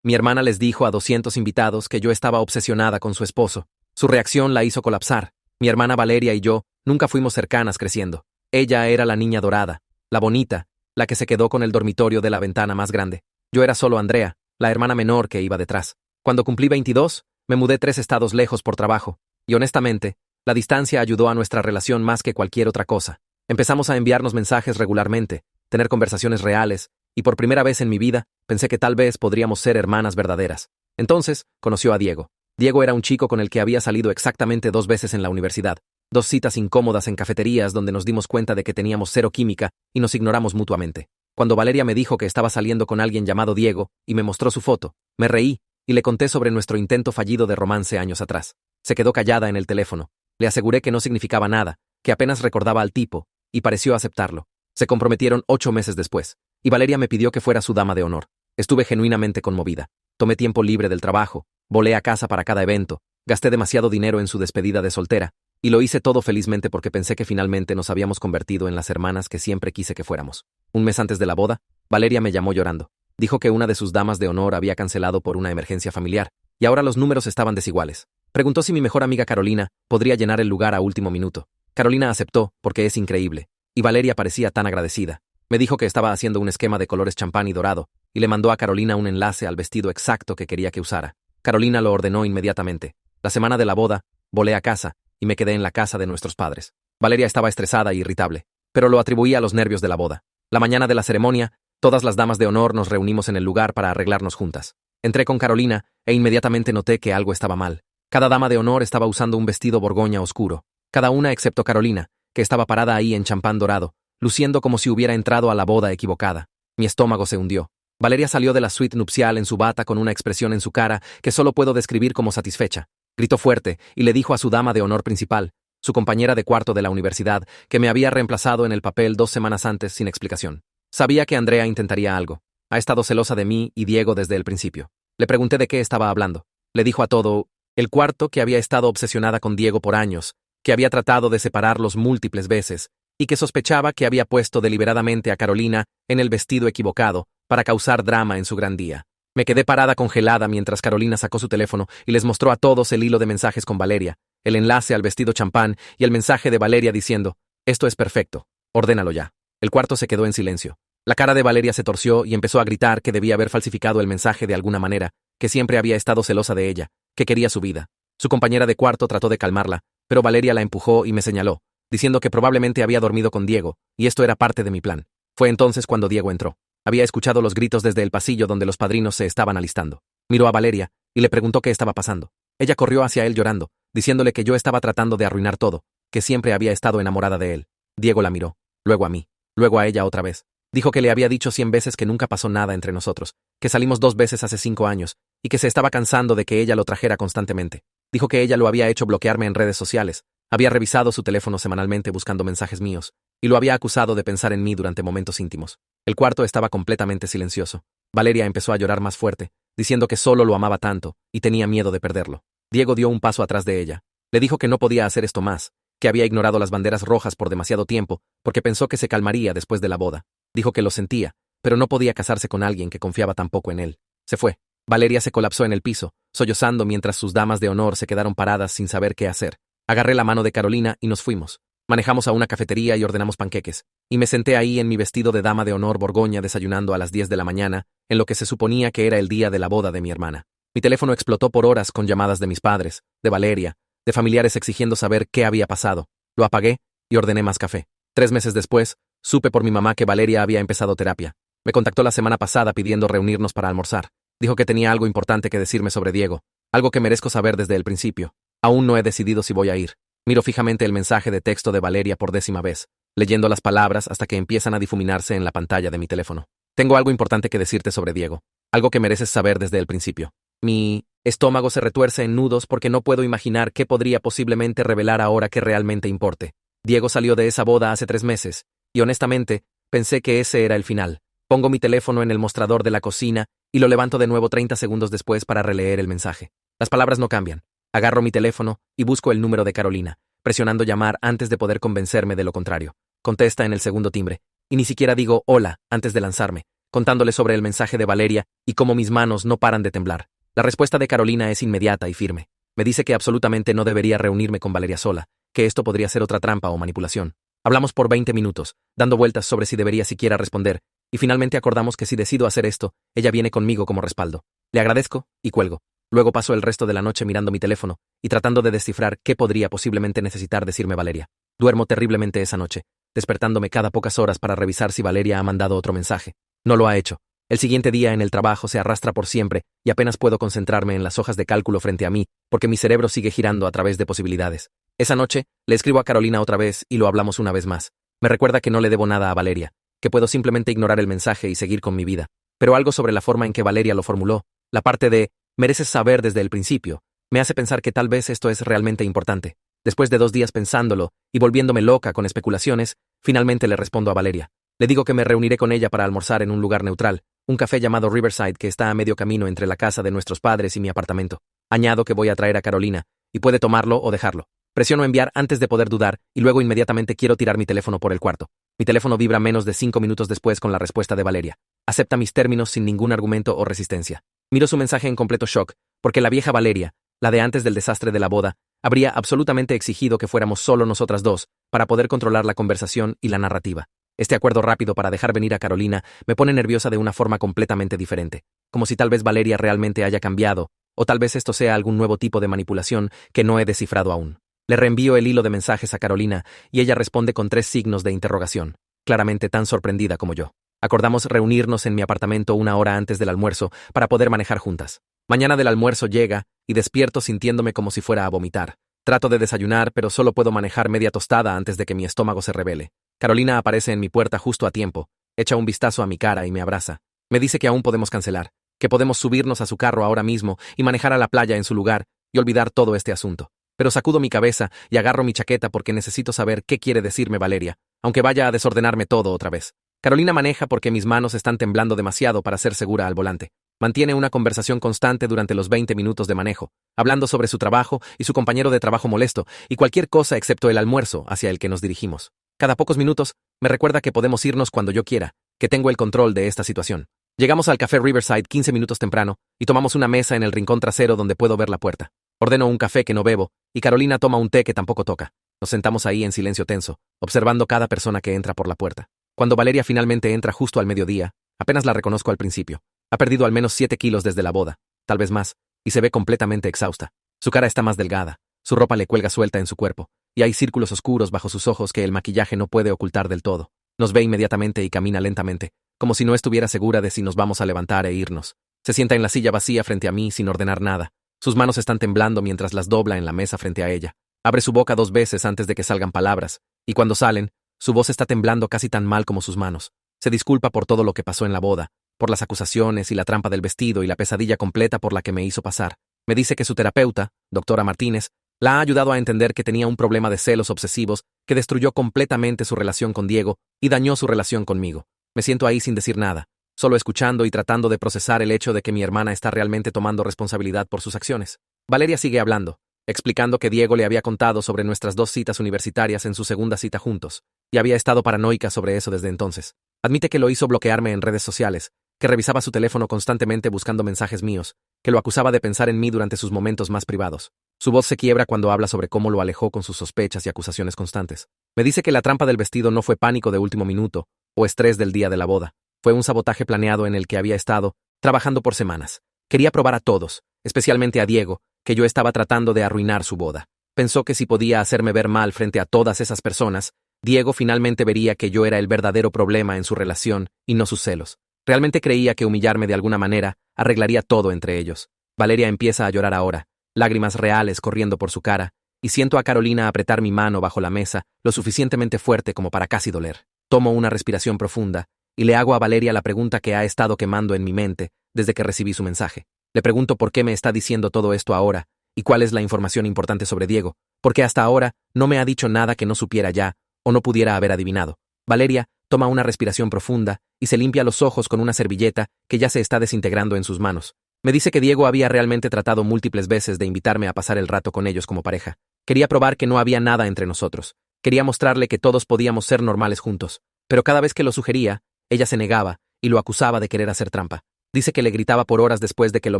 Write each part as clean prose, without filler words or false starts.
Mi hermana les dijo a 200 invitados que yo estaba obsesionada con su esposo. Su reacción la hizo colapsar. Mi hermana Valeria y yo nunca fuimos cercanas creciendo. Ella era la niña dorada, la bonita, la que se quedó con el dormitorio de la ventana más grande. Yo era solo Andrea, la hermana menor que iba detrás. Cuando cumplí 22, me mudé 3 estados lejos por trabajo. Y honestamente, la distancia ayudó a nuestra relación más que cualquier otra cosa. Empezamos a enviarnos mensajes regularmente, tener conversaciones reales, y por primera vez en mi vida, pensé que tal vez podríamos ser hermanas verdaderas. Entonces, conoció a Diego. Diego era un chico con el que había salido exactamente 2 veces en la universidad. 2 citas incómodas en cafeterías donde nos dimos cuenta de que teníamos 0 química y nos ignoramos mutuamente. Cuando Valeria me dijo que estaba saliendo con alguien llamado Diego y me mostró su foto, me reí y le conté sobre nuestro intento fallido de romance años atrás. Se quedó callada en el teléfono. Le aseguré que no significaba nada, que apenas recordaba al tipo, y pareció aceptarlo. Se comprometieron 8 meses después, y Valeria me pidió que fuera su dama de honor. Estuve genuinamente conmovida. Tomé tiempo libre del trabajo, volé a casa para cada evento, gasté demasiado dinero en su despedida de soltera, y lo hice todo felizmente porque pensé que finalmente nos habíamos convertido en las hermanas que siempre quise que fuéramos. Un mes antes de la boda, Valeria me llamó llorando. Dijo que una de sus damas de honor había cancelado por una emergencia familiar, y ahora los números estaban desiguales. Preguntó si mi mejor amiga Carolina podría llenar el lugar a último minuto. Carolina aceptó, porque es increíble, y Valeria parecía tan agradecida. Me dijo que estaba haciendo un esquema de colores champán y dorado, y le mandó a Carolina un enlace al vestido exacto que quería que usara. Carolina lo ordenó inmediatamente. La semana de la boda, volé a casa, y me quedé en la casa de nuestros padres. Valeria estaba estresada e irritable, pero lo atribuía a los nervios de la boda. La mañana de la ceremonia, todas las damas de honor nos reunimos en el lugar para arreglarnos juntas. Entré con Carolina, e inmediatamente noté que algo estaba mal. Cada dama de honor estaba usando un vestido borgoña oscuro. Cada una excepto Carolina, que estaba parada ahí en champán dorado, luciendo como si hubiera entrado a la boda equivocada. Mi estómago se hundió. Valeria salió de la suite nupcial en su bata con una expresión en su cara que solo puedo describir como satisfecha. Gritó fuerte y le dijo a su dama de honor principal, su compañera de cuarto de la universidad, que me había reemplazado en el papel 2 semanas antes sin explicación. Sabía que Andrea intentaría algo. Ha estado celosa de mí y Diego desde el principio. Le pregunté de qué estaba hablando. Le dijo a todo el cuarto que había estado obsesionada con Diego por años, que había tratado de separarlos múltiples veces, y que sospechaba que había puesto deliberadamente a Carolina en el vestido equivocado para causar drama en su gran día. Me quedé parada congelada mientras Carolina sacó su teléfono y les mostró a todos el hilo de mensajes con Valeria, el enlace al vestido champán y el mensaje de Valeria diciendo, «Esto es perfecto, ordénalo ya». El cuarto se quedó en silencio. La cara de Valeria se torció y empezó a gritar que debía haber falsificado el mensaje de alguna manera, que siempre había estado celosa de ella, que quería su vida. Su compañera de cuarto trató de calmarla, pero Valeria la empujó y me señaló, diciendo que probablemente había dormido con Diego, y esto era parte de mi plan. Fue entonces cuando Diego entró. Había escuchado los gritos desde el pasillo donde los padrinos se estaban alistando. Miró a Valeria y le preguntó qué estaba pasando. Ella corrió hacia él llorando, diciéndole que yo estaba tratando de arruinar todo, que siempre había estado enamorada de él. Diego la miró, luego a mí, luego a ella otra vez. Dijo que le había dicho 100 veces que nunca pasó nada entre nosotros, que salimos 2 veces hace 5 años, y que se estaba cansando de que ella lo trajera constantemente. Dijo que ella lo había hecho bloquearme en redes sociales, había revisado su teléfono semanalmente buscando mensajes míos, y lo había acusado de pensar en mí durante momentos íntimos. El cuarto estaba completamente silencioso. Valeria empezó a llorar más fuerte, diciendo que solo lo amaba tanto, y tenía miedo de perderlo. Diego dio un paso atrás de ella. Le dijo que no podía hacer esto más, que había ignorado las banderas rojas por demasiado tiempo, porque pensó que se calmaría después de la boda. Dijo que lo sentía, pero no podía casarse con alguien que confiaba tan poco en él. Se fue. Valeria se colapsó en el piso, sollozando mientras sus damas de honor se quedaron paradas sin saber qué hacer. Agarré la mano de Carolina y nos fuimos. Manejamos a una cafetería y ordenamos panqueques, y me senté ahí en mi vestido de dama de honor borgoña desayunando a las 10 de la mañana, en lo que se suponía que era el día de la boda de mi hermana. Mi teléfono explotó por horas con llamadas de mis padres, de Valeria, de familiares exigiendo saber qué había pasado. Lo apagué y ordené más café. 3 meses después, supe por mi mamá que Valeria había empezado terapia. Me contactó la semana pasada pidiendo reunirnos para almorzar. Dijo que tenía algo importante que decirme sobre Diego, algo que merezco saber desde el principio. Aún no he decidido si voy a ir. Miro fijamente el mensaje de texto de Valeria por 10ª vez, leyendo las palabras hasta que empiezan a difuminarse en la pantalla de mi teléfono. Tengo algo importante que decirte sobre Diego, algo que mereces saber desde el principio. Mi estómago se retuerce en nudos porque no puedo imaginar qué podría posiblemente revelar ahora que realmente importe. Diego salió de esa boda hace 3 meses, y honestamente, pensé que ese era el final. Pongo mi teléfono en el mostrador de la cocina y lo levanto de nuevo 30 segundos después para releer el mensaje. Las palabras no cambian. Agarro mi teléfono y busco el número de Carolina, presionando llamar antes de poder convencerme de lo contrario. Contesta en el segundo timbre, y ni siquiera digo hola antes de lanzarme. contándole sobre el mensaje de Valeria y cómo mis manos no paran de temblar. La respuesta de Carolina es inmediata y firme. Me dice que absolutamente no debería reunirme con Valeria sola, que esto podría ser otra trampa o manipulación. Hablamos por 20 minutos, dando vueltas sobre si debería siquiera responder, y finalmente acordamos que si decido hacer esto, ella viene conmigo como respaldo. Le agradezco y cuelgo. Luego paso el resto de la noche mirando mi teléfono y tratando de descifrar qué podría posiblemente necesitar decirme Valeria. Duermo terriblemente esa noche, despertándome cada pocas horas para revisar si Valeria ha mandado otro mensaje. No lo ha hecho. El siguiente día en el trabajo se arrastra por siempre y apenas puedo concentrarme en las hojas de cálculo frente a mí, porque mi cerebro sigue girando a través de posibilidades. Esa noche, le escribo a Carolina otra vez y lo hablamos una vez más. Me recuerda que no le debo nada a Valeria, que puedo simplemente ignorar el mensaje y seguir con mi vida. Pero algo sobre la forma en que Valeria lo formuló, la parte de «mereces saber desde el principio», me hace pensar que tal vez esto es realmente importante. Después de 2 días pensándolo y volviéndome loca con especulaciones, finalmente le respondo a Valeria. Le digo que me reuniré con ella para almorzar en un lugar neutral, un café llamado Riverside que está a medio camino entre la casa de nuestros padres y mi apartamento. Añado que voy a traer a Carolina, y puede tomarlo o dejarlo. Presiono enviar antes de poder dudar, y luego inmediatamente quiero tirar mi teléfono por el cuarto. Mi teléfono vibra menos de 5 minutos después con la respuesta de Valeria. Acepta mis términos sin ningún argumento o resistencia. Miro su mensaje en completo shock, porque la vieja Valeria, la de antes del desastre de la boda, habría absolutamente exigido que fuéramos solo nosotras dos, para poder controlar la conversación y la narrativa. Este acuerdo rápido para dejar venir a Carolina me pone nerviosa de una forma completamente diferente, como si tal vez Valeria realmente haya cambiado, o tal vez esto sea algún nuevo tipo de manipulación que no he descifrado aún. Le reenvío el hilo de mensajes a Carolina y ella responde con 3 signos de interrogación, claramente tan sorprendida como yo. Acordamos reunirnos en mi apartamento 1 hora antes del almuerzo para poder manejar juntas. Mañana del almuerzo llega y despierto sintiéndome como si fuera a vomitar. Trato de desayunar, pero solo puedo manejar media tostada antes de que mi estómago se revele. Carolina aparece en mi puerta justo a tiempo, echa un vistazo a mi cara y me abraza. Me dice que aún podemos cancelar, que podemos subirnos a su carro ahora mismo y manejar a la playa en su lugar y olvidar todo este asunto. Pero sacudo mi cabeza y agarro mi chaqueta porque necesito saber qué quiere decirme Valeria, aunque vaya a desordenarme todo otra vez. Carolina maneja porque mis manos están temblando demasiado para ser segura al volante. Mantiene una conversación constante durante los 20 minutos de manejo, hablando sobre su trabajo y su compañero de trabajo molesto y cualquier cosa excepto el almuerzo hacia el que nos dirigimos. Cada pocos minutos, me recuerda que podemos irnos cuando yo quiera, que tengo el control de esta situación. Llegamos al café Riverside 15 minutos temprano y tomamos una mesa en el rincón trasero donde puedo ver la puerta. Ordeno un café que no bebo y Carolina toma un té que tampoco toca. Nos sentamos ahí en silencio tenso, observando cada persona que entra por la puerta. Cuando Valeria finalmente entra justo al mediodía, apenas la reconozco al principio. Ha perdido al menos 7 kilos desde la boda, tal vez más, y se ve completamente exhausta. Su cara está más delgada, su ropa le cuelga suelta en su cuerpo, y hay círculos oscuros bajo sus ojos que el maquillaje no puede ocultar del todo. Nos ve inmediatamente y camina lentamente, como si no estuviera segura de si nos vamos a levantar e irnos. Se sienta en la silla vacía frente a mí sin ordenar nada. Sus manos están temblando mientras las dobla en la mesa frente a ella. Abre su boca 2 veces antes de que salgan palabras, y cuando salen, su voz está temblando casi tan mal como sus manos. Se disculpa por todo lo que pasó en la boda, por las acusaciones y la trampa del vestido y la pesadilla completa por la que me hizo pasar. Me dice que su terapeuta, doctora Martínez, la ha ayudado a entender que tenía un problema de celos obsesivos que destruyó completamente su relación con Diego y dañó su relación conmigo. Me siento ahí sin decir nada, solo escuchando y tratando de procesar el hecho de que mi hermana está realmente tomando responsabilidad por sus acciones. Valeria sigue hablando, explicando que Diego le había contado sobre nuestras 2 citas universitarias en su segunda cita juntos, y había estado paranoica sobre eso desde entonces. Admite que lo hizo bloquearme en redes sociales, que revisaba su teléfono constantemente buscando mensajes míos, que lo acusaba de pensar en mí durante sus momentos más privados. Su voz se quiebra cuando habla sobre cómo lo alejó con sus sospechas y acusaciones constantes. Me dice que la trampa del vestido no fue pánico de último minuto o estrés del día de la boda. Fue un sabotaje planeado en el que había estado trabajando por semanas. Quería probar a todos, especialmente a Diego, que yo estaba tratando de arruinar su boda. Pensó que si podía hacerme ver mal frente a todas esas personas, Diego finalmente vería que yo era el verdadero problema en su relación y no sus celos. Realmente creía que humillarme de alguna manera arreglaría todo entre ellos. Valeria empieza a llorar ahora, lágrimas reales corriendo por su cara, y siento a Carolina apretar mi mano bajo la mesa lo suficientemente fuerte como para casi doler. Tomo una respiración profunda y le hago a Valeria la pregunta que ha estado quemando en mi mente desde que recibí su mensaje. Le pregunto por qué me está diciendo todo esto ahora y cuál es la información importante sobre Diego, porque hasta ahora no me ha dicho nada que no supiera ya o no pudiera haber adivinado. Valeria toma una respiración profunda y se limpia los ojos con una servilleta que ya se está desintegrando en sus manos. Me dice que Diego había realmente tratado múltiples veces de invitarme a pasar el rato con ellos como pareja. Quería probar que no había nada entre nosotros. Quería mostrarle que todos podíamos ser normales juntos. Pero cada vez que lo sugería, ella se negaba y lo acusaba de querer hacer trampa. Dice que le gritaba por horas después de que lo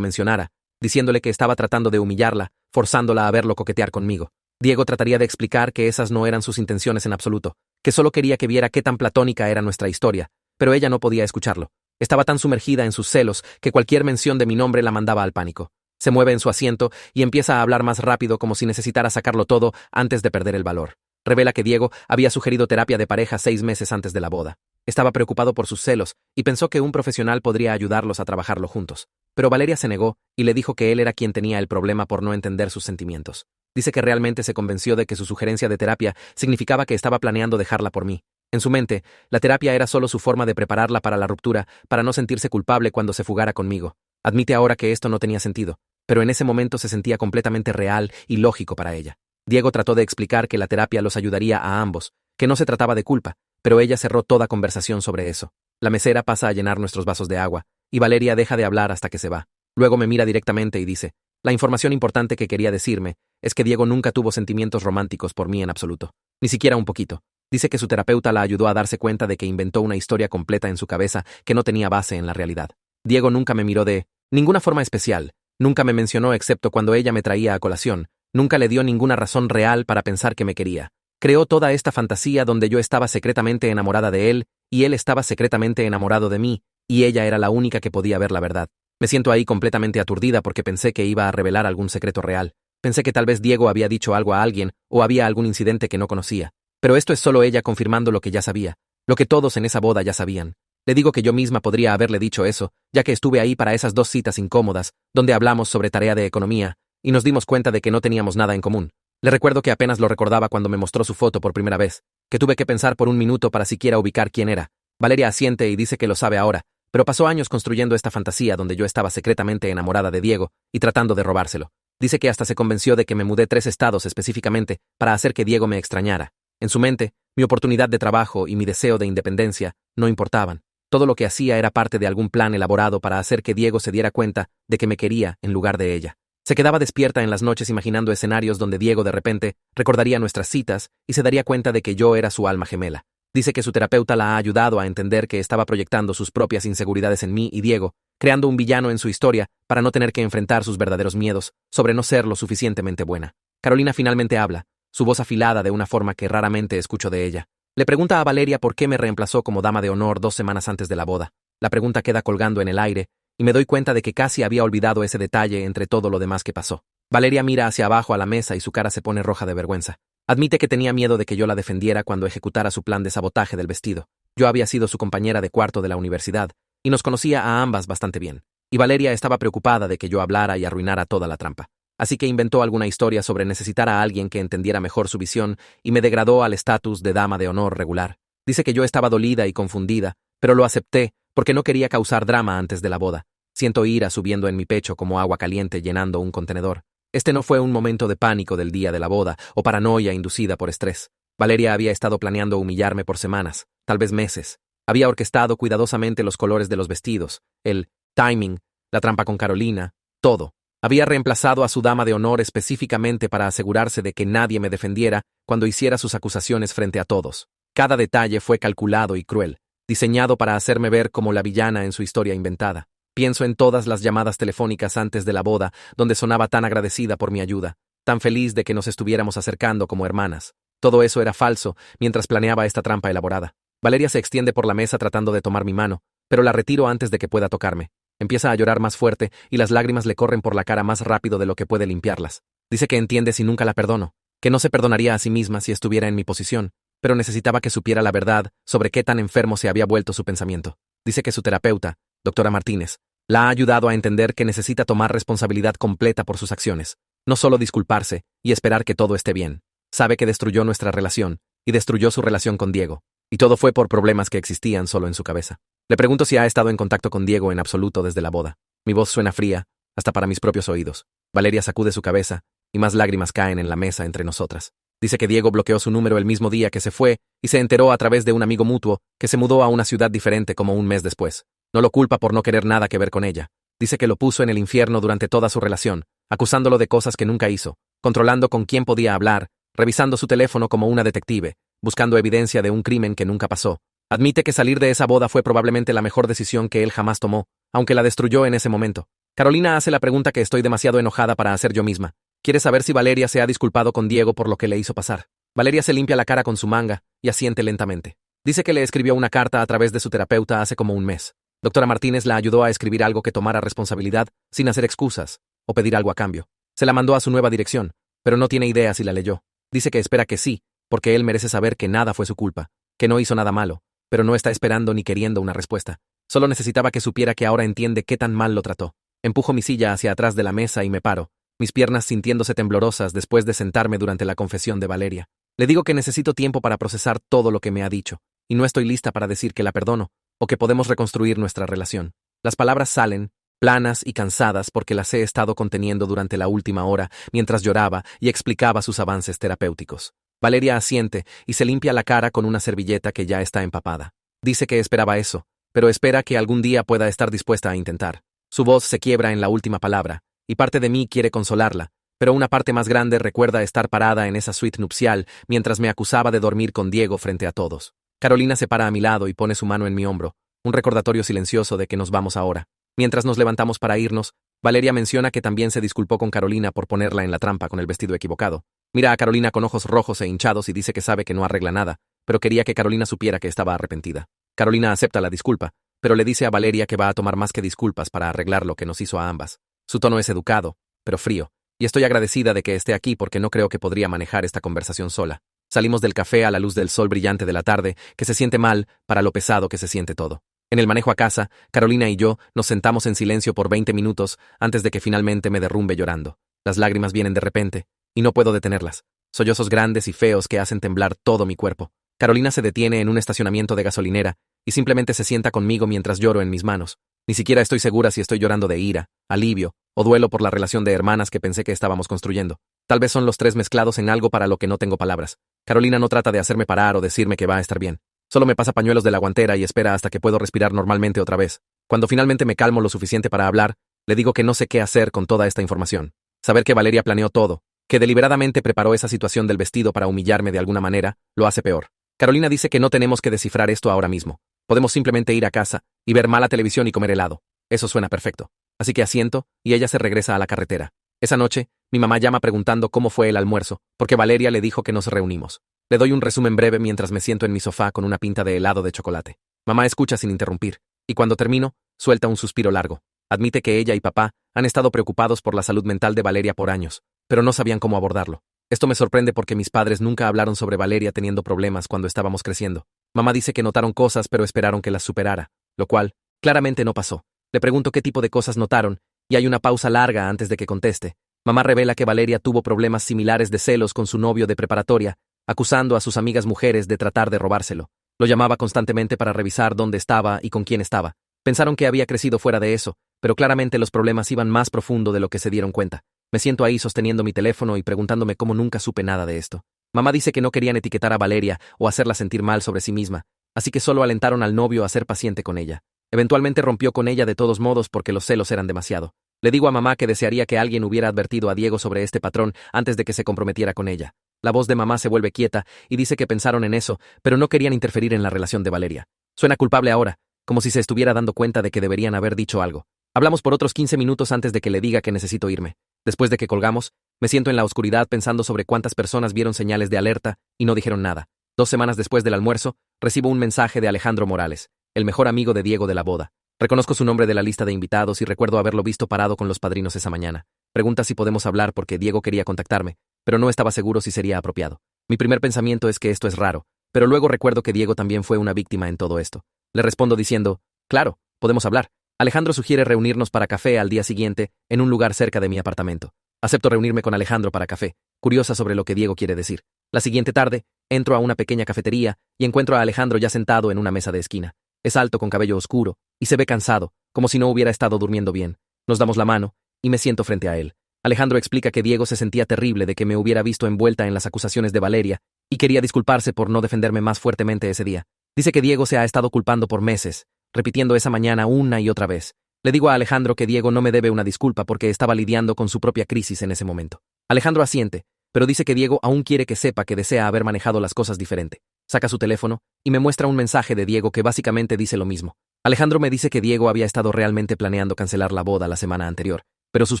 mencionara, diciéndole que estaba tratando de humillarla, forzándola a verlo coquetear conmigo. Diego trataría de explicar que esas no eran sus intenciones en absoluto, que solo quería que viera qué tan platónica era nuestra historia, pero ella no podía escucharlo. Estaba tan sumergida en sus celos que cualquier mención de mi nombre la mandaba al pánico. Se mueve en su asiento y empieza a hablar más rápido como si necesitara sacarlo todo antes de perder el valor. Revela que Diego había sugerido terapia de pareja 6 meses antes de la boda. Estaba preocupado por sus celos y pensó que un profesional podría ayudarlos a trabajarlo juntos. Pero Valeria se negó y le dijo que él era quien tenía el problema por no entender sus sentimientos. Dice que realmente se convenció de que su sugerencia de terapia significaba que estaba planeando dejarla por mí. En su mente, la terapia era solo su forma de prepararla para la ruptura, para no sentirse culpable cuando se fugara conmigo. Admite ahora que esto no tenía sentido, pero en ese momento se sentía completamente real y lógico para ella. Diego trató de explicar que la terapia los ayudaría a ambos, que no se trataba de culpa, pero ella cerró toda conversación sobre eso. La mesera pasa a llenar nuestros vasos de agua, y Valeria deja de hablar hasta que se va. Luego me mira directamente y dice, la información importante que quería decirme es que Diego nunca tuvo sentimientos románticos por mí en absoluto, ni siquiera un poquito. Dice que su terapeuta la ayudó a darse cuenta de que inventó una historia completa en su cabeza que no tenía base en la realidad. Diego nunca me miró de ninguna forma especial, nunca me mencionó excepto cuando ella me traía a colación, nunca le dio ninguna razón real para pensar que me quería. Creó toda esta fantasía donde yo estaba secretamente enamorada de él, y él estaba secretamente enamorado de mí, y ella era la única que podía ver la verdad. Me siento ahí completamente aturdida porque pensé que iba a revelar algún secreto real. Pensé que tal vez Diego había dicho algo a alguien, o había algún incidente que no conocía. Pero esto es solo ella confirmando lo que ya sabía, lo que todos en esa boda ya sabían. Le digo que yo misma podría haberle dicho eso, ya que estuve ahí para esas 2 citas incómodas, donde hablamos sobre tarea de economía, y nos dimos cuenta de que no teníamos nada en común. Le recuerdo que apenas lo recordaba cuando me mostró su foto por primera vez, que tuve que pensar por un minuto para siquiera ubicar quién era. Valeria asiente y dice que lo sabe ahora, pero pasó años construyendo esta fantasía donde yo estaba secretamente enamorada de Diego y tratando de robárselo. Dice que hasta se convenció de que me mudé 3 estados específicamente para hacer que Diego me extrañara. En su mente, mi oportunidad de trabajo y mi deseo de independencia no importaban. Todo lo que hacía era parte de algún plan elaborado para hacer que Diego se diera cuenta de que me quería en lugar de ella. Se quedaba despierta en las noches imaginando escenarios donde Diego de repente recordaría nuestras citas y se daría cuenta de que yo era su alma gemela. Dice que su terapeuta la ha ayudado a entender que estaba proyectando sus propias inseguridades en mí y Diego, creando un villano en su historia para no tener que enfrentar sus verdaderos miedos sobre no ser lo suficientemente buena. Carolina finalmente habla, su voz afilada de una forma que raramente escucho de ella. Le pregunta a Valeria por qué me reemplazó como dama de honor 2 semanas antes de la boda. La pregunta queda colgando en el aire, y me doy cuenta de que casi había olvidado ese detalle entre todo lo demás que pasó. Valeria mira hacia abajo a la mesa y su cara se pone roja de vergüenza. Admite que tenía miedo de que yo la defendiera cuando ejecutara su plan de sabotaje del vestido. Yo había sido su compañera de cuarto de la universidad, y nos conocía a ambas bastante bien. Y Valeria estaba preocupada de que yo hablara y arruinara toda la trampa. Así que inventó alguna historia sobre necesitar a alguien que entendiera mejor su visión y me degradó al estatus de dama de honor regular. Dice que yo estaba dolida y confundida, pero lo acepté porque no quería causar drama antes de la boda. Siento ira subiendo en mi pecho como agua caliente llenando un contenedor. Este no fue un momento de pánico del día de la boda o paranoia inducida por estrés. Valeria había estado planeando humillarme por semanas, tal vez meses. Había orquestado cuidadosamente los colores de los vestidos, el timing, la trampa con Carolina, todo. Había reemplazado a su dama de honor específicamente para asegurarse de que nadie me defendiera cuando hiciera sus acusaciones frente a todos. Cada detalle fue calculado y cruel, diseñado para hacerme ver como la villana en su historia inventada. Pienso en todas las llamadas telefónicas antes de la boda, donde sonaba tan agradecida por mi ayuda, tan feliz de que nos estuviéramos acercando como hermanas. Todo eso era falso mientras planeaba esta trampa elaborada. Valeria se extiende por la mesa tratando de tomar mi mano, pero la retiro antes de que pueda tocarme. Empieza a llorar más fuerte y las lágrimas le corren por la cara más rápido de lo que puede limpiarlas. Dice que entiende si nunca la perdono, que no se perdonaría a sí misma si estuviera en mi posición, pero necesitaba que supiera la verdad sobre qué tan enfermo se había vuelto su pensamiento. Dice que su terapeuta, doctora Martínez, la ha ayudado a entender que necesita tomar responsabilidad completa por sus acciones, no solo disculparse y esperar que todo esté bien. Sabe que destruyó nuestra relación y destruyó su relación con Diego, y todo fue por problemas que existían solo en su cabeza. Le pregunto si ha estado en contacto con Diego en absoluto desde la boda. Mi voz suena fría, hasta para mis propios oídos. Valeria sacude su cabeza, y más lágrimas caen en la mesa entre nosotras. Dice que Diego bloqueó su número el mismo día que se fue, y se enteró a través de un amigo mutuo que se mudó a una ciudad diferente como un mes después. No lo culpa por no querer nada que ver con ella. Dice que lo puso en el infierno durante toda su relación, acusándolo de cosas que nunca hizo, controlando con quién podía hablar, revisando su teléfono como una detective, buscando evidencia de un crimen que nunca pasó. Admite que salir de esa boda fue probablemente la mejor decisión que él jamás tomó, aunque la destruyó en ese momento. Carolina hace la pregunta que estoy demasiado enojada para hacer yo misma. Quiere saber si Valeria se ha disculpado con Diego por lo que le hizo pasar. Valeria se limpia la cara con su manga y asiente lentamente. Dice que le escribió una carta a través de su terapeuta hace como un mes. Doctora Martínez la ayudó a escribir algo que tomara responsabilidad, sin hacer excusas, o pedir algo a cambio. Se la mandó a su nueva dirección, pero no tiene idea si la leyó. Dice que espera que sí, porque él merece saber que nada fue su culpa, que no hizo nada malo, pero no está esperando ni queriendo una respuesta. Solo necesitaba que supiera que ahora entiende qué tan mal lo trató. Empujo mi silla hacia atrás de la mesa y me paro, mis piernas sintiéndose temblorosas después de sentarme durante la confesión de Valeria. Le digo que necesito tiempo para procesar todo lo que me ha dicho, y no estoy lista para decir que la perdono, o que podemos reconstruir nuestra relación. Las palabras salen, planas y cansadas porque las he estado conteniendo durante la última hora, mientras lloraba y explicaba sus avances terapéuticos. Valeria asiente y se limpia la cara con una servilleta que ya está empapada. Dice que esperaba eso, pero espera que algún día pueda estar dispuesta a intentar. Su voz se quiebra en la última palabra, y parte de mí quiere consolarla, pero una parte más grande recuerda estar parada en esa suite nupcial mientras me acusaba de dormir con Diego frente a todos. Carolina se para a mi lado y pone su mano en mi hombro, un recordatorio silencioso de que nos vamos ahora. Mientras nos levantamos para irnos, Valeria menciona que también se disculpó con Carolina por ponerla en la trampa con el vestido equivocado. Mira a Carolina con ojos rojos e hinchados y dice que sabe que no arregla nada, pero quería que Carolina supiera que estaba arrepentida. Carolina acepta la disculpa, pero le dice a Valeria que va a tomar más que disculpas para arreglar lo que nos hizo a ambas. Su tono es educado, pero frío, y estoy agradecida de que esté aquí porque no creo que podría manejar esta conversación sola. Salimos del café a la luz del sol brillante de la tarde, que se siente mal para lo pesado que se siente todo. En el manejo a casa, Carolina y yo nos sentamos en silencio por 20 minutos antes de que finalmente me derrumbe llorando. Las lágrimas vienen de repente, y no puedo detenerlas. Sollozos grandes y feos que hacen temblar todo mi cuerpo. Carolina se detiene en un estacionamiento de gasolinera y simplemente se sienta conmigo mientras lloro en mis manos. Ni siquiera estoy segura si estoy llorando de ira, alivio o duelo por la relación de hermanas que pensé que estábamos construyendo. Tal vez son los tres mezclados en algo para lo que no tengo palabras. Carolina no trata de hacerme parar o decirme que va a estar bien. Solo me pasa pañuelos de la guantera y espera hasta que puedo respirar normalmente otra vez. Cuando finalmente me calmo lo suficiente para hablar, le digo que no sé qué hacer con toda esta información. Saber que Valeria planeó todo, que deliberadamente preparó esa situación del vestido para humillarme de alguna manera, lo hace peor. Carolina dice que no tenemos que descifrar esto ahora mismo. Podemos simplemente ir a casa y ver mala televisión y comer helado. Eso suena perfecto. Así que asiento y ella se regresa a la carretera. Esa noche, mi mamá llama preguntando cómo fue el almuerzo, porque Valeria le dijo que nos reunimos. Le doy un resumen breve mientras me siento en mi sofá con una pinta de helado de chocolate. Mamá escucha sin interrumpir, y cuando termino, suelta un suspiro largo. Admite que ella y papá han estado preocupados por la salud mental de Valeria por años, pero no sabían cómo abordarlo. Esto me sorprende porque mis padres nunca hablaron sobre Valeria teniendo problemas cuando estábamos creciendo. Mamá dice que notaron cosas pero esperaron que las superara, lo cual, claramente no pasó. Le pregunto qué tipo de cosas notaron, y hay una pausa larga antes de que conteste. Mamá revela que Valeria tuvo problemas similares de celos con su novio de preparatoria, acusando a sus amigas mujeres de tratar de robárselo. Lo llamaba constantemente para revisar dónde estaba y con quién estaba. Pensaron que había crecido fuera de eso, pero claramente los problemas iban más profundo de lo que se dieron cuenta. Me siento ahí sosteniendo mi teléfono y preguntándome cómo nunca supe nada de esto. Mamá dice que no querían etiquetar a Valeria o hacerla sentir mal sobre sí misma, así que solo alentaron al novio a ser paciente con ella. Eventualmente rompió con ella de todos modos porque los celos eran demasiado. Le digo a mamá que desearía que alguien hubiera advertido a Diego sobre este patrón antes de que se comprometiera con ella. La voz de mamá se vuelve quieta y dice que pensaron en eso, pero no querían interferir en la relación de Valeria. Suena culpable ahora, como si se estuviera dando cuenta de que deberían haber dicho algo. Hablamos por otros 15 minutos antes de que le diga que necesito irme. Después de que colgamos, me siento en la oscuridad pensando sobre cuántas personas vieron señales de alerta y no dijeron nada. 2 semanas después del almuerzo, recibo un mensaje de Alejandro Morales, el mejor amigo de Diego de la boda. Reconozco su nombre de la lista de invitados y recuerdo haberlo visto parado con los padrinos esa mañana. Pregunta si podemos hablar porque Diego quería contactarme, pero no estaba seguro si sería apropiado. Mi primer pensamiento es que esto es raro, pero luego recuerdo que Diego también fue una víctima en todo esto. Le respondo diciendo, claro, podemos hablar. Alejandro sugiere reunirnos para café al día siguiente, en un lugar cerca de mi apartamento. Acepto reunirme con Alejandro para café, curiosa sobre lo que Diego quiere decir. La siguiente tarde, entro a una pequeña cafetería y encuentro a Alejandro ya sentado en una mesa de esquina. Es alto con cabello oscuro, y se ve cansado, como si no hubiera estado durmiendo bien. Nos damos la mano, y me siento frente a él. Alejandro explica que Diego se sentía terrible de que me hubiera visto envuelta en las acusaciones de Valeria, y quería disculparse por no defenderme más fuertemente ese día. Dice que Diego se ha estado culpando por meses, repitiendo esa mañana una y otra vez. Le digo a Alejandro que Diego no me debe una disculpa porque estaba lidiando con su propia crisis en ese momento. Alejandro asiente, pero dice que Diego aún quiere que sepa que desea haber manejado las cosas diferente. Saca su teléfono y me muestra un mensaje de Diego que básicamente dice lo mismo. Alejandro me dice que Diego había estado realmente planeando cancelar la boda la semana anterior, pero sus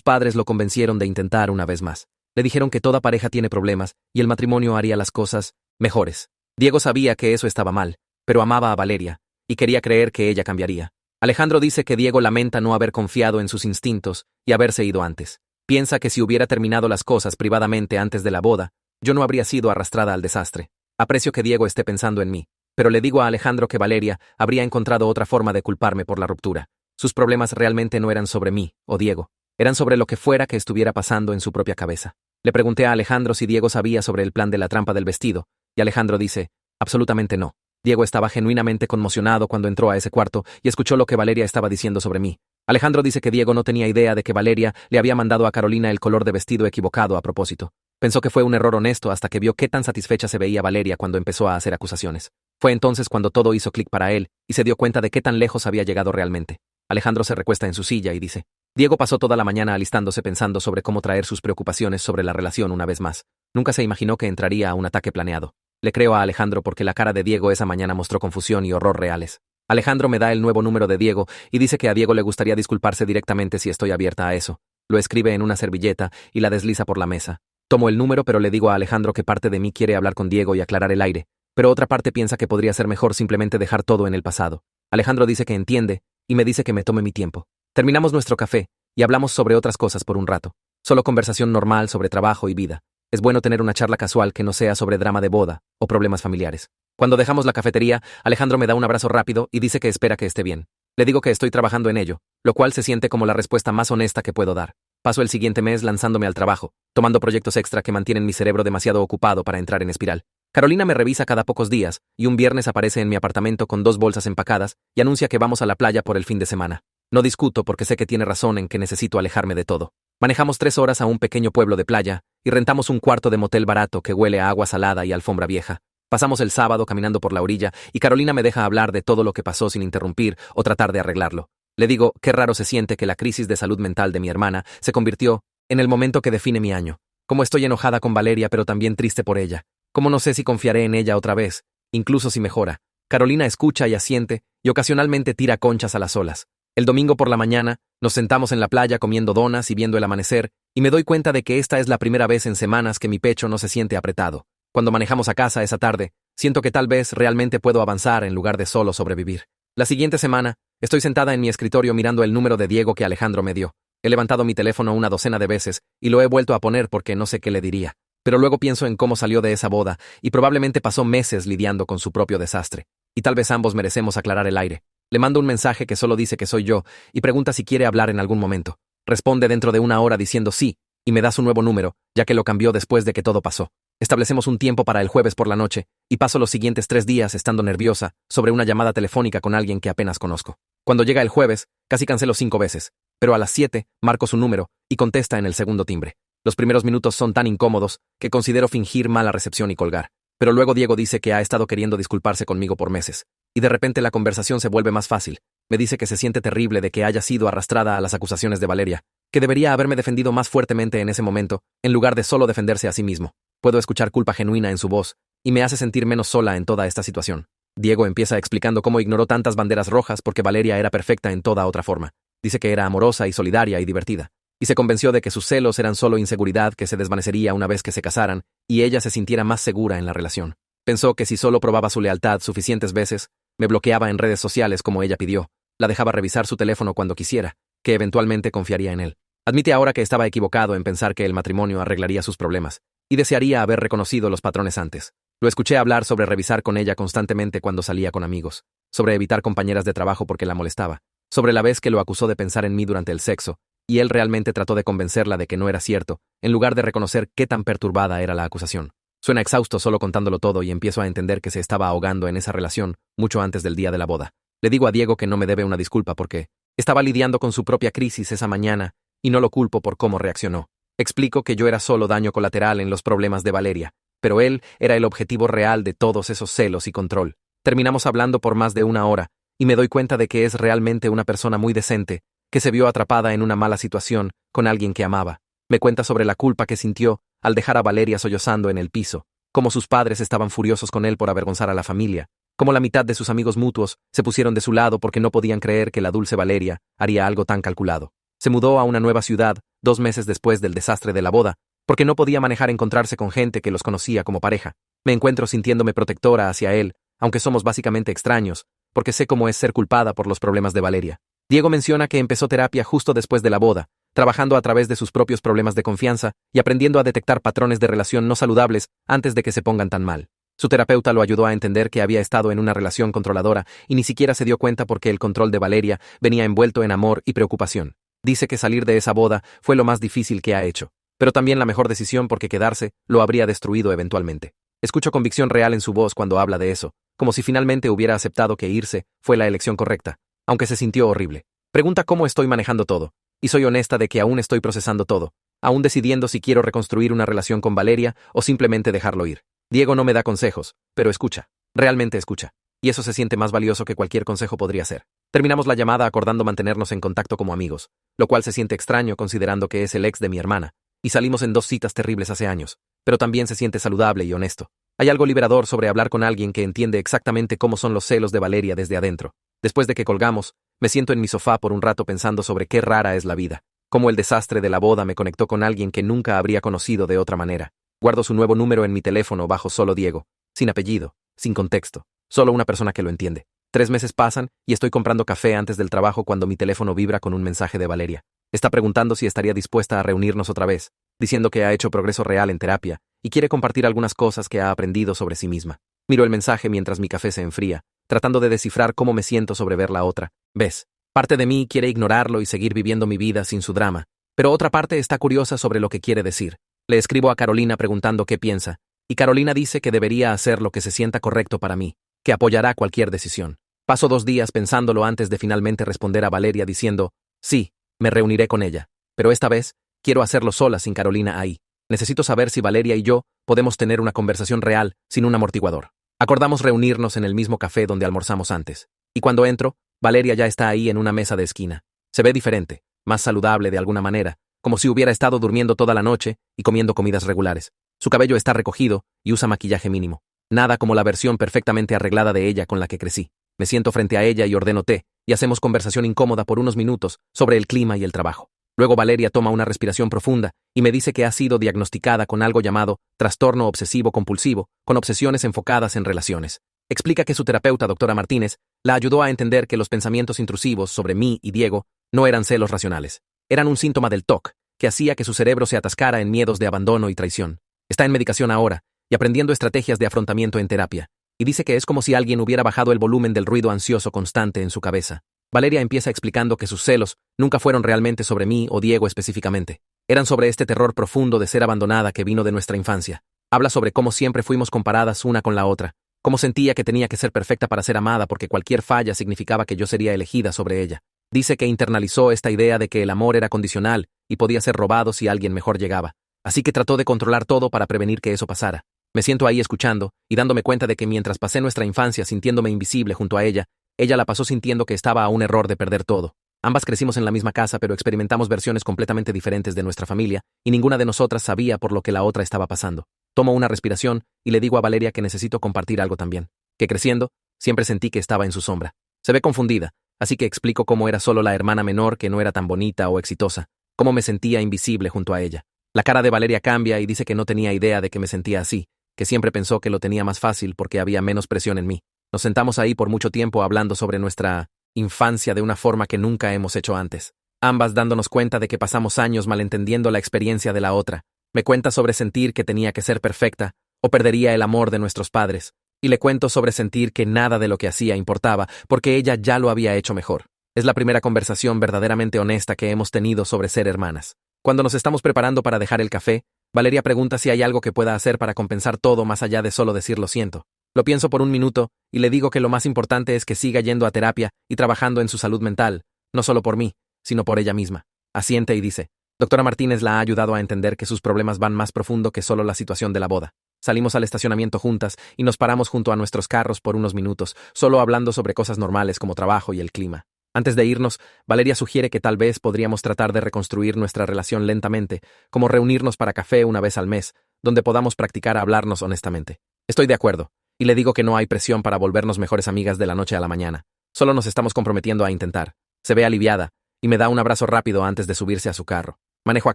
padres lo convencieron de intentar una vez más. Le dijeron que toda pareja tiene problemas y el matrimonio haría las cosas mejores. Diego sabía que eso estaba mal, pero amaba a Valeria y quería creer que ella cambiaría. Alejandro dice que Diego lamenta no haber confiado en sus instintos y haberse ido antes. Piensa que si hubiera terminado las cosas privadamente antes de la boda, yo no habría sido arrastrada al desastre. Aprecio que Diego esté pensando en mí, pero le digo a Alejandro que Valeria habría encontrado otra forma de culparme por la ruptura. Sus problemas realmente no eran sobre mí o Diego, eran sobre lo que fuera que estuviera pasando en su propia cabeza. Le pregunté a Alejandro si Diego sabía sobre el plan de la trampa del vestido, y Alejandro dice, absolutamente no. Diego estaba genuinamente conmocionado cuando entró a ese cuarto y escuchó lo que Valeria estaba diciendo sobre mí. Alejandro dice que Diego no tenía idea de que Valeria le había mandado a Carolina el color de vestido equivocado a propósito. Pensó que fue un error honesto hasta que vio qué tan satisfecha se veía Valeria cuando empezó a hacer acusaciones. Fue entonces cuando todo hizo clic para él y se dio cuenta de qué tan lejos había llegado realmente. Alejandro se recuesta en su silla y dice, Diego pasó toda la mañana alistándose pensando sobre cómo traer sus preocupaciones sobre la relación una vez más. Nunca se imaginó que entraría a un ataque planeado. Le creo a Alejandro porque la cara de Diego esa mañana mostró confusión y horror reales. Alejandro me da el nuevo número de Diego y dice que a Diego le gustaría disculparse directamente si estoy abierta a eso. Lo escribe en una servilleta y la desliza por la mesa. Tomo el número pero le digo a Alejandro que parte de mí quiere hablar con Diego y aclarar el aire, pero otra parte piensa que podría ser mejor simplemente dejar todo en el pasado. Alejandro dice que entiende y me dice que me tome mi tiempo. Terminamos nuestro café y hablamos sobre otras cosas por un rato. Solo conversación normal sobre trabajo y vida. Es bueno tener una charla casual que no sea sobre drama de boda o problemas familiares. Cuando dejamos la cafetería, Alejandro me da un abrazo rápido y dice que espera que esté bien. Le digo que estoy trabajando en ello, lo cual se siente como la respuesta más honesta que puedo dar. Paso el siguiente mes lanzándome al trabajo, tomando proyectos extra que mantienen mi cerebro demasiado ocupado para entrar en espiral. Carolina me revisa cada pocos días y un viernes aparece en mi apartamento con 2 bolsas empacadas y anuncia que vamos a la playa por el fin de semana. No discuto porque sé que tiene razón en que necesito alejarme de todo. Manejamos 3 horas a un pequeño pueblo de playa y rentamos un cuarto de motel barato que huele a agua salada y alfombra vieja. Pasamos el sábado caminando por la orilla y Carolina me deja hablar de todo lo que pasó sin interrumpir o tratar de arreglarlo. Le digo qué raro se siente que la crisis de salud mental de mi hermana se convirtió en el momento que define mi año. Cómo estoy enojada con Valeria pero también triste por ella. Cómo no sé si confiaré en ella otra vez, incluso si mejora. Carolina escucha y asiente y ocasionalmente tira conchas a las olas. El domingo por la mañana, nos sentamos en la playa comiendo donas y viendo el amanecer, y me doy cuenta de que esta es la primera vez en semanas que mi pecho no se siente apretado. Cuando manejamos a casa esa tarde, siento que tal vez realmente puedo avanzar en lugar de solo sobrevivir. La siguiente semana, estoy sentada en mi escritorio mirando el número de Diego que Alejandro me dio. He levantado mi teléfono una docena de veces y lo he vuelto a poner porque no sé qué le diría. Pero luego pienso en cómo salió de esa boda y probablemente pasó meses lidiando con su propio desastre. Y tal vez ambos merecemos aclarar el aire. Le mando un mensaje que solo dice que soy yo y pregunta si quiere hablar en algún momento. Responde dentro de 1 hora diciendo sí y me da su nuevo número, ya que lo cambió después de que todo pasó. Establecemos un tiempo para el jueves por la noche y paso los siguientes 3 días estando nerviosa sobre una llamada telefónica con alguien que apenas conozco. Cuando llega el jueves, casi cancelo 5 veces, pero a las 7 marco su número y contesta en el segundo timbre. Los primeros minutos son tan incómodos que considero fingir mala recepción y colgar. Pero luego Diego dice que ha estado queriendo disculparse conmigo por meses. Y de repente la conversación se vuelve más fácil. Me dice que se siente terrible de que haya sido arrastrada a las acusaciones de Valeria, que debería haberme defendido más fuertemente en ese momento, en lugar de solo defenderse a sí mismo. Puedo escuchar culpa genuina en su voz, y me hace sentir menos sola en toda esta situación. Diego empieza explicando cómo ignoró tantas banderas rojas porque Valeria era perfecta en toda otra forma. Dice que era amorosa y solidaria y divertida. Y se convenció de que sus celos eran solo inseguridad que se desvanecería una vez que se casaran y ella se sintiera más segura en la relación. Pensó que si solo probaba su lealtad suficientes veces, me bloqueaba en redes sociales como ella pidió, la dejaba revisar su teléfono cuando quisiera, que eventualmente confiaría en él. Admite ahora que estaba equivocado en pensar que el matrimonio arreglaría sus problemas, y desearía haber reconocido los patrones antes. Lo escuché hablar sobre revisar con ella constantemente cuando salía con amigos, sobre evitar compañeras de trabajo porque la molestaba, sobre la vez que lo acusó de pensar en mí durante el sexo, y él realmente trató de convencerla de que no era cierto, en lugar de reconocer qué tan perturbada era la acusación. Suena exhausto solo contándolo todo y empiezo a entender que se estaba ahogando en esa relación mucho antes del día de la boda. Le digo a Diego que no me debe una disculpa porque estaba lidiando con su propia crisis esa mañana y no lo culpo por cómo reaccionó. Explico que yo era solo daño colateral en los problemas de Valeria, pero él era el objetivo real de todos esos celos y control. Terminamos hablando por más de 1 hora y me doy cuenta de que es realmente una persona muy decente, que se vio atrapada en una mala situación con alguien que amaba. Me cuenta sobre la culpa que sintió al dejar a Valeria sollozando en el piso, cómo sus padres estaban furiosos con él por avergonzar a la familia, cómo la mitad de sus amigos mutuos se pusieron de su lado porque no podían creer que la dulce Valeria haría algo tan calculado. Se mudó a una nueva ciudad 2 meses después del desastre de la boda, porque no podía manejar encontrarse con gente que los conocía como pareja. Me encuentro sintiéndome protectora hacia él, aunque somos básicamente extraños, porque sé cómo es ser culpada por los problemas de Valeria. Diego menciona que empezó terapia justo después de la boda, trabajando a través de sus propios problemas de confianza y aprendiendo a detectar patrones de relación no saludables antes de que se pongan tan mal. Su terapeuta lo ayudó a entender que había estado en una relación controladora y ni siquiera se dio cuenta porque el control de Valeria venía envuelto en amor y preocupación. Dice que salir de esa boda fue lo más difícil que ha hecho, pero también la mejor decisión porque quedarse lo habría destruido eventualmente. Escucho convicción real en su voz cuando habla de eso, como si finalmente hubiera aceptado que irse fue la elección correcta, aunque se sintió horrible. Pregunta cómo estoy manejando todo, y soy honesta de que aún estoy procesando todo, aún decidiendo si quiero reconstruir una relación con Valeria o simplemente dejarlo ir. Diego no me da consejos, pero escucha, realmente escucha, y eso se siente más valioso que cualquier consejo podría ser. Terminamos la llamada acordando mantenernos en contacto como amigos, lo cual se siente extraño considerando que es el ex de mi hermana, y salimos en 2 citas terribles hace años, pero también se siente saludable y honesto. Hay algo liberador sobre hablar con alguien que entiende exactamente cómo son los celos de Valeria desde adentro. Después de que colgamos, me siento en mi sofá por un rato pensando sobre qué rara es la vida, cómo el desastre de la boda me conectó con alguien que nunca habría conocido de otra manera. Guardo su nuevo número en mi teléfono bajo solo Diego, sin apellido, sin contexto, solo una persona que lo entiende. 3 meses pasan y estoy comprando café antes del trabajo cuando mi teléfono vibra con un mensaje de Valeria. Está preguntando si estaría dispuesta a reunirnos otra vez, diciendo que ha hecho progreso real en terapia y quiere compartir algunas cosas que ha aprendido sobre sí misma. Miro el mensaje mientras mi café se enfría, tratando de descifrar cómo me siento sobre ver la otra. ¿Ves? Parte de mí quiere ignorarlo y seguir viviendo mi vida sin su drama, pero otra parte está curiosa sobre lo que quiere decir. Le escribo a Carolina preguntando qué piensa, y Carolina dice que debería hacer lo que se sienta correcto para mí, que apoyará cualquier decisión. Paso 2 días pensándolo antes de finalmente responder a Valeria diciendo, sí, me reuniré con ella, pero esta vez quiero hacerlo sola sin Carolina ahí. Necesito saber si Valeria y yo podemos tener una conversación real sin un amortiguador. Acordamos reunirnos en el mismo café donde almorzamos antes, y cuando entro, Valeria ya está ahí en una mesa de esquina. Se ve diferente, más saludable de alguna manera, como si hubiera estado durmiendo toda la noche y comiendo comidas regulares. Su cabello está recogido y usa maquillaje mínimo. Nada como la versión perfectamente arreglada de ella con la que crecí. Me siento frente a ella y ordeno té, y hacemos conversación incómoda por unos minutos sobre el clima y el trabajo. Luego Valeria toma una respiración profunda y me dice que ha sido diagnosticada con algo llamado trastorno obsesivo-compulsivo, con obsesiones enfocadas en relaciones. Explica que su terapeuta, doctora Martínez, la ayudó a entender que los pensamientos intrusivos sobre mí y Diego no eran celos racionales. Eran un síntoma del TOC, que hacía que su cerebro se atascara en miedos de abandono y traición. Está en medicación ahora y aprendiendo estrategias de afrontamiento en terapia, y dice que es como si alguien hubiera bajado el volumen del ruido ansioso constante en su cabeza. Valeria empieza explicando que sus celos nunca fueron realmente sobre mí o Diego específicamente. Eran sobre este terror profundo de ser abandonada que vino de nuestra infancia. Habla sobre cómo siempre fuimos comparadas una con la otra, cómo sentía que tenía que ser perfecta para ser amada porque cualquier falla significaba que yo sería elegida sobre ella. Dice que internalizó esta idea de que el amor era condicional y podía ser robado si alguien mejor llegaba. Así que trató de controlar todo para prevenir que eso pasara. Me siento ahí escuchando y dándome cuenta de que mientras pasé nuestra infancia sintiéndome invisible junto a ella la pasó sintiendo que estaba a un error de perder todo. Ambas crecimos en la misma casa, pero experimentamos versiones completamente diferentes de nuestra familia, y ninguna de nosotras sabía por lo que la otra estaba pasando. Tomo una respiración y le digo a Valeria que necesito compartir algo también. Que creciendo, siempre sentí que estaba en su sombra. Se ve confundida, así que explico cómo era solo la hermana menor que no era tan bonita o exitosa, cómo me sentía invisible junto a ella. La cara de Valeria cambia y dice que no tenía idea de que me sentía así, que siempre pensó que lo tenía más fácil porque había menos presión en mí. Nos sentamos ahí por mucho tiempo hablando sobre nuestra infancia de una forma que nunca hemos hecho antes, ambas dándonos cuenta de que pasamos años malentendiendo la experiencia de la otra. Me cuenta sobre sentir que tenía que ser perfecta o perdería el amor de nuestros padres, y le cuento sobre sentir que nada de lo que hacía importaba porque ella ya lo había hecho mejor. Es la primera conversación verdaderamente honesta que hemos tenido sobre ser hermanas. Cuando nos estamos preparando para dejar el café, Valeria pregunta si hay algo que pueda hacer para compensar todo más allá de solo decir lo siento. Lo pienso por un minuto y le digo que lo más importante es que siga yendo a terapia y trabajando en su salud mental, no solo por mí, sino por ella misma. Asiente y dice, doctora Martínez la ha ayudado a entender que sus problemas van más profundo que solo la situación de la boda. Salimos al estacionamiento juntas y nos paramos junto a nuestros carros por unos minutos, solo hablando sobre cosas normales como trabajo y el clima. Antes de irnos, Valeria sugiere que tal vez podríamos tratar de reconstruir nuestra relación lentamente, como reunirnos para café una vez al mes, donde podamos practicar a hablarnos honestamente. Estoy de acuerdo, y le digo que no hay presión para volvernos mejores amigas de la noche a la mañana. Solo nos estamos comprometiendo a intentar. Se ve aliviada, y me da un abrazo rápido antes de subirse a su carro. Manejo a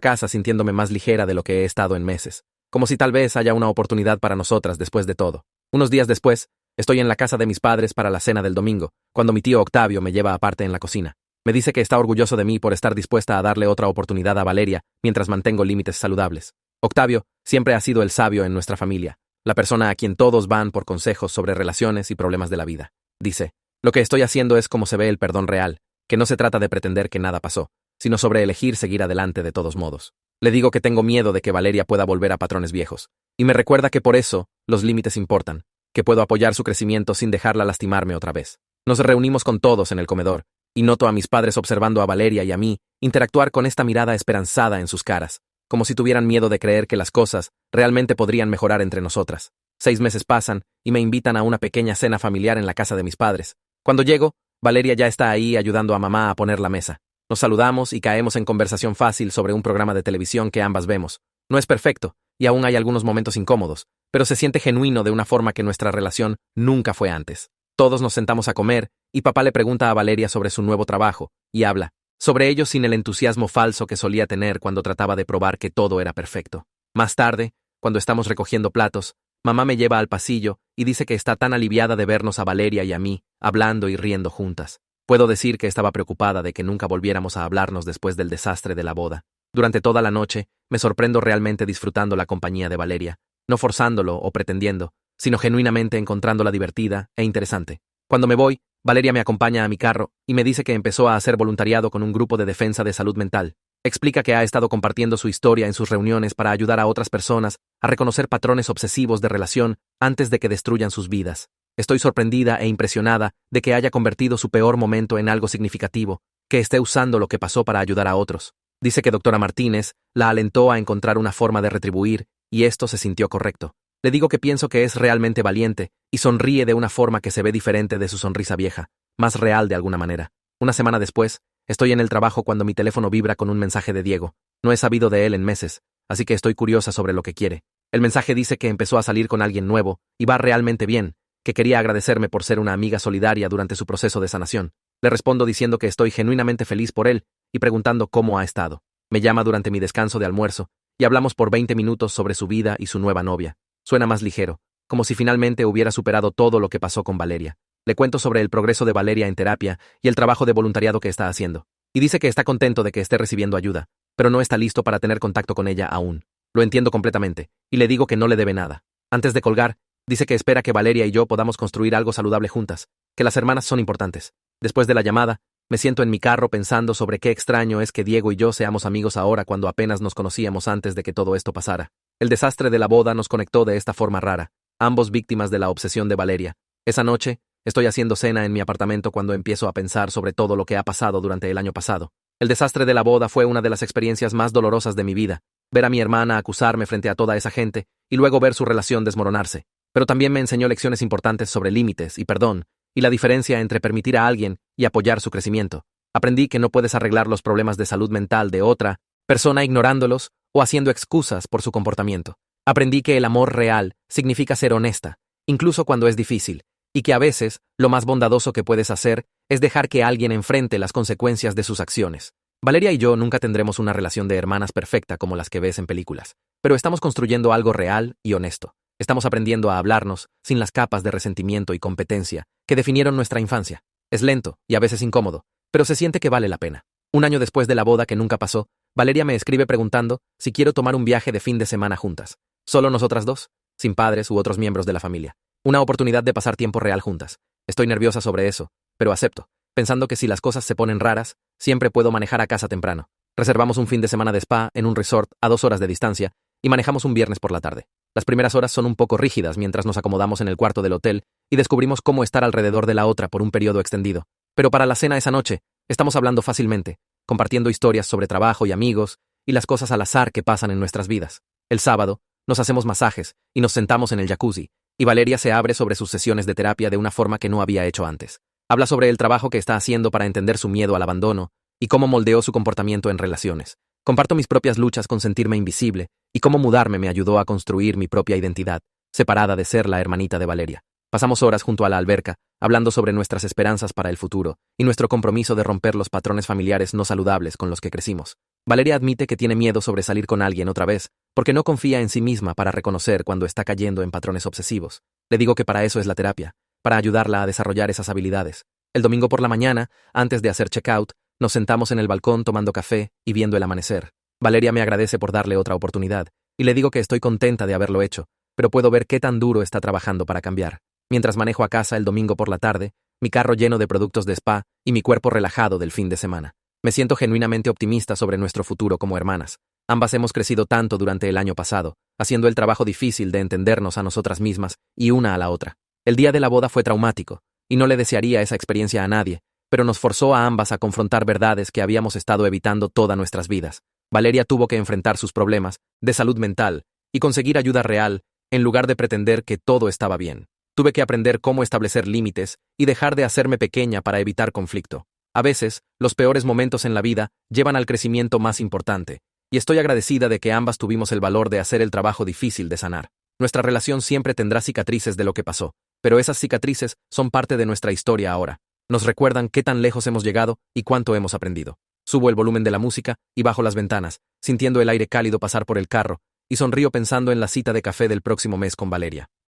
casa sintiéndome más ligera de lo que he estado en meses. Como si tal vez haya una oportunidad para nosotras después de todo. Unos días después, estoy en la casa de mis padres para la cena del domingo, cuando mi tío Octavio me lleva aparte en la cocina. Me dice que está orgulloso de mí por estar dispuesta a darle otra oportunidad a Valeria mientras mantengo límites saludables. Octavio siempre ha sido el sabio en nuestra familia, la persona a quien todos van por consejos sobre relaciones y problemas de la vida. Dice, lo que estoy haciendo es como se ve el perdón real, que no se trata de pretender que nada pasó, sino sobre elegir seguir adelante de todos modos. Le digo que tengo miedo de que Valeria pueda volver a patrones viejos, y me recuerda que por eso los límites importan, que puedo apoyar su crecimiento sin dejarla lastimarme otra vez. Nos reunimos con todos en el comedor, y noto a mis padres observando a Valeria y a mí interactuar con esta mirada esperanzada en sus caras, como si tuvieran miedo de creer que las cosas realmente podrían mejorar entre nosotras. 6 meses pasan y me invitan a una pequeña cena familiar en la casa de mis padres. Cuando llego, Valeria ya está ahí ayudando a mamá a poner la mesa. Nos saludamos y caemos en conversación fácil sobre un programa de televisión que ambas vemos. No es perfecto, y aún hay algunos momentos incómodos, pero se siente genuino de una forma que nuestra relación nunca fue antes. Todos nos sentamos a comer, y papá le pregunta a Valeria sobre su nuevo trabajo, y habla sobre ello sin el entusiasmo falso que solía tener cuando trataba de probar que todo era perfecto. Más tarde, cuando estamos recogiendo platos, mamá me lleva al pasillo y dice que está tan aliviada de vernos a Valeria y a mí, hablando y riendo juntas. Puedo decir que estaba preocupada de que nunca volviéramos a hablarnos después del desastre de la boda. Durante toda la noche, me sorprendo realmente disfrutando la compañía de Valeria, no forzándolo o pretendiendo, sino genuinamente encontrándola divertida e interesante. Cuando me voy, Valeria me acompaña a mi carro y me dice que empezó a hacer voluntariado con un grupo de defensa de salud mental. Explica que ha estado compartiendo su historia en sus reuniones para ayudar a otras personas a reconocer patrones obsesivos de relación antes de que destruyan sus vidas. Estoy sorprendida e impresionada de que haya convertido su peor momento en algo significativo, que esté usando lo que pasó para ayudar a otros. Dice que doctora Martínez la alentó a encontrar una forma de retribuir, y esto se sintió correcto. Le digo que pienso que es realmente valiente, y sonríe de una forma que se ve diferente de su sonrisa vieja, más real de alguna manera. Una semana después, estoy en el trabajo cuando mi teléfono vibra con un mensaje de Diego. No he sabido de él en meses, así que estoy curiosa sobre lo que quiere. El mensaje dice que empezó a salir con alguien nuevo, y va realmente bien, que quería agradecerme por ser una amiga solidaria durante su proceso de sanación. Le respondo diciendo que estoy genuinamente feliz por él y preguntando cómo ha estado. Me llama durante mi descanso de almuerzo y hablamos por 20 minutos sobre su vida y su nueva novia. Suena más ligero, como si finalmente hubiera superado todo lo que pasó con Valeria. Le cuento sobre el progreso de Valeria en terapia y el trabajo de voluntariado que está haciendo. Y dice que está contento de que esté recibiendo ayuda, pero no está listo para tener contacto con ella aún. Lo entiendo completamente, y le digo que no le debe nada. Antes de colgar, dice que espera que Valeria y yo podamos construir algo saludable juntas, que las hermanas son importantes. Después de la llamada, me siento en mi carro pensando sobre qué extraño es que Diego y yo seamos amigos ahora cuando apenas nos conocíamos antes de que todo esto pasara. El desastre de la boda nos conectó de esta forma rara, ambos víctimas de la obsesión de Valeria. Esa noche, estoy haciendo cena en mi apartamento cuando empiezo a pensar sobre todo lo que ha pasado durante el año pasado. El desastre de la boda fue una de las experiencias más dolorosas de mi vida, ver a mi hermana acusarme frente a toda esa gente y luego ver su relación desmoronarse. Pero también me enseñó lecciones importantes sobre límites y perdón, y la diferencia entre permitir a alguien y apoyar su crecimiento. Aprendí que no puedes arreglar los problemas de salud mental de otra persona ignorándolos o haciendo excusas por su comportamiento. Aprendí que el amor real significa ser honesta, incluso cuando es difícil, y que a veces lo más bondadoso que puedes hacer es dejar que alguien enfrente las consecuencias de sus acciones. Valeria y yo nunca tendremos una relación de hermanas perfecta como las que ves en películas, pero estamos construyendo algo real y honesto. Estamos aprendiendo a hablarnos sin las capas de resentimiento y competencia que definieron nuestra infancia. Es lento y a veces incómodo, pero se siente que vale la pena. Un año después de la boda que nunca pasó, Valeria me escribe preguntando si quiero tomar un viaje de fin de semana juntas. Solo nosotras dos, sin padres u otros miembros de la familia. Una oportunidad de pasar tiempo real juntas. Estoy nerviosa sobre eso, pero acepto, pensando que si las cosas se ponen raras, siempre puedo manejar a casa temprano. Reservamos un fin de semana de spa en un resort a 2 horas de distancia y manejamos un viernes por la tarde. Las primeras horas son un poco rígidas mientras nos acomodamos en el cuarto del hotel y descubrimos cómo estar alrededor de la otra por un periodo extendido. Pero para la cena esa noche, estamos hablando fácilmente, compartiendo historias sobre trabajo y amigos y las cosas al azar que pasan en nuestras vidas. El sábado, nos hacemos masajes y nos sentamos en el jacuzzi, y Valeria se abre sobre sus sesiones de terapia de una forma que no había hecho antes. Habla sobre el trabajo que está haciendo para entender su miedo al abandono y cómo moldeó su comportamiento en relaciones. Comparto mis propias luchas con sentirme invisible y cómo mudarme me ayudó a construir mi propia identidad, separada de ser la hermanita de Valeria. Pasamos horas junto a la alberca, hablando sobre nuestras esperanzas para el futuro y nuestro compromiso de romper los patrones familiares no saludables con los que crecimos. Valeria admite que tiene miedo sobre salir con alguien otra vez, porque no confía en sí misma para reconocer cuando está cayendo en patrones obsesivos. Le digo que para eso es la terapia, para ayudarla a desarrollar esas habilidades. El domingo por la mañana, antes de hacer check-out, nos sentamos en el balcón tomando café y viendo el amanecer. Valeria me agradece por darle otra oportunidad, y le digo que estoy contenta de haberlo hecho, pero puedo ver qué tan duro está trabajando para cambiar. Mientras manejo a casa el domingo por la tarde, mi carro lleno de productos de spa y mi cuerpo relajado del fin de semana. Me siento genuinamente optimista sobre nuestro futuro como hermanas. Ambas hemos crecido tanto durante el año pasado, haciendo el trabajo difícil de entendernos a nosotras mismas y una a la otra. El día de la boda fue traumático, y no le desearía esa experiencia a nadie, pero nos forzó a ambas a confrontar verdades que habíamos estado evitando todas nuestras vidas. Valeria tuvo que enfrentar sus problemas de salud mental y conseguir ayuda real en lugar de pretender que todo estaba bien. Tuve que aprender cómo establecer límites y dejar de hacerme pequeña para evitar conflicto. A veces, los peores momentos en la vida llevan al crecimiento más importante, y estoy agradecida de que ambas tuvimos el valor de hacer el trabajo difícil de sanar. Nuestra relación siempre tendrá cicatrices de lo que pasó, pero esas cicatrices son parte de nuestra historia ahora. Nos recuerdan qué tan lejos hemos llegado y cuánto hemos aprendido. Subo el volumen de la música y bajo las ventanas, sintiendo el aire cálido pasar por el carro, y sonrío pensando en la cita de café del próximo mes con Valeria.